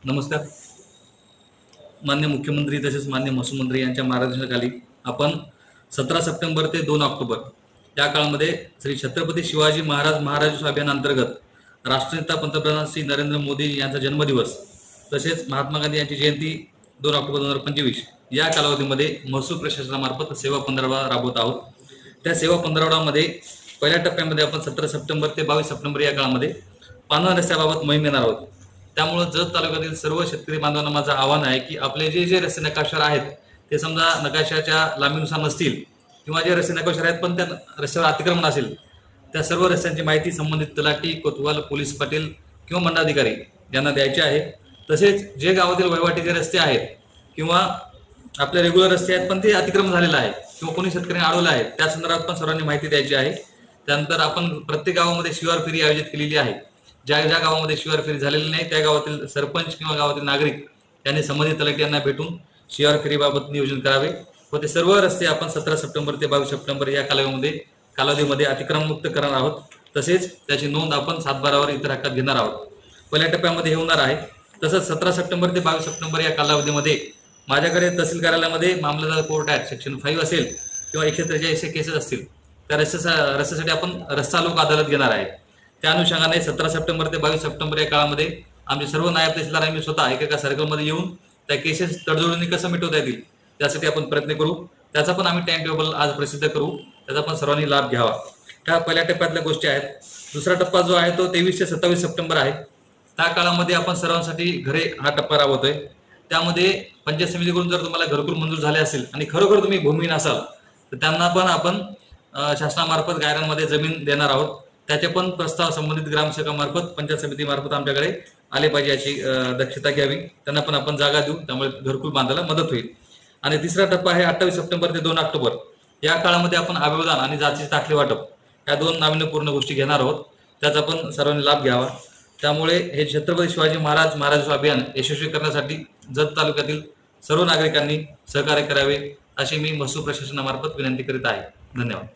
नमस्कार. मान्य मुख्यमंत्री तसेच मान्य महसूल मंत्री यांच्या मार्गदर्शनाखाली आपण 17 सप्टेंबर ते 2 ऑक्टोबर या काळामध्ये श्री छत्रपती शिवाजी महाराज अभियानांतर्गत राष्ट्रनेता पंतप्रधान श्री नरेंद्र मोदी यांचा जन्मदिवस तसेच महात्मा गांधी यांची जयंती 2 ऑक्टोबर 2025 या कालावधीमध्ये महसूल प्रशासनामार्फत सेवा पंधरवडा राबवत आहोत. त्या सेवा पंधरवड्यामध्ये पहिल्या टप्प्यामध्ये आपण 17 सप्टेंबर ते 22 सप्टेंबर या काळामध्ये पांढरा रस्त्याबाबत मोहीम घेणार आहोत. त्यामुळे जत तालुक्यातील सर्व शेतकरी बांधवांना माझं आव्हान आहे की आपले जे रस्ते नकाशावर आहेत ते समजा नकाशाच्या लांबीनुसार नसतील किंवा जे रस्ते नकाशावर आहेत पण त्या रस्त्यावर अतिक्रमण असेल त्या सर्व रस्त्यांची माहिती संबंधित तलाठी, कोतवाल, पोलीस पाटील किंवा मंडळाधिकारी यांना द्यायची आहे. तसेच जे गावातील वहिवाटीचे रस्ते आहेत किंवा आपले रेग्युलर रस्ते आहेत पण ते अतिक्रमण झालेलं आहे किंवा कोणी शेतकऱ्यांनी अडवलं आहे त्या संदर्भात पण सर्वांनी माहिती द्यायची आहे. त्यानंतर आपण प्रत्येक गावामध्ये शिवार फेरी आयोजित केलेली आहे. ज्या गावामध्ये शिवार फेरी झालेली नाही त्या गावातील सरपंच किंवा गावातील नागरिक यांनी संबंधित तलाठी यांना भेटून शिवार फेरीबाबत नियोजन करावे व ते सर्व रस्ते आपण 17 सप्टेंबर ते 22 सप्टेंबर या कालावधीमध्ये अतिक्रमणमुक्त करणार आहोत. तसेच त्याची नोंद आपण 7/12 इतर हक्कात घेणार आहोत. पहिल्या टप्प्यामध्ये हे होणार आहे. तसंच 17 सप्टेंबर ते 22 सप्टेंबर या कालावधीमध्ये माझ्याकडे तहसील कार्यालयामध्ये मामलेदार कोर्ट ॲक्ट सेक्शन 5 असेल किंवा 143 केसेस असतील त्या रस्त्यासाठी आपण रस्ता लोक अदालत घेणार आहे. त्या अनुषंगाने 17 सप्टेंबर ते 22 सप्टेंबर या काळामध्ये आमचे सर्व नायब तहसीलदार आम्ही स्वतः एकेका सर्कलमध्ये येऊन त्या केसेस तडजोडीने कसं मिटवता येतील त्यासाठी आपण प्रयत्न करू. त्याचा पण आम्ही टाइम टेबल आज प्रसिद्ध करू. त्याचा पण सर्वांनी लाभ घ्यावा. त्या पहिल्या टप्प्यातल्या गोष्टी आहेत. दुसरा टप्पा जो आहे तो 23 ते 27 सप्टेंबर आहे. त्या काळामध्ये आपण सर्वांसाठी घरे हा टप्पा राबवतोय. त्यामध्ये पंचायत समितीकडून जर तुम्हाला घरकुल मंजूर झाले असेल आणि खरोखर तुम्ही भूमिहीन असाल तर त्यांना पण आपण शासनामार्फत गायरांमध्ये जमीन देणार आहोत. त्याचे पण प्रस्ताव संबंधित ग्रामसेवकामार्फत पंचायत समितीमार्फत आमच्याकडे आले पाहिजे याची दक्षता घ्यावी. त्यांना पण आपण जागा देऊ त्यामुळे घरकुल बांधायला मदत होईल. आणि तिसरा टप्पा आहे 28 सप्टेंबर ते 2 ऑक्टोबर या काळामध्ये आपण अभिवादन आणि जातीचे दाखले वाटप या 2 नाविन्यपूर्ण गोष्टी घेणार आहोत. त्याचा पण सर्वांनी लाभ घ्यावा. त्यामुळे हे छत्रपती शिवाजी महाराज अभियान यशस्वी करण्यासाठी जत तालुक्यातील सर्व नागरिकांनी सहकार्य करावे अशी मी महसूल प्रशासनामार्फत विनंती करीत आहे. धन्यवाद.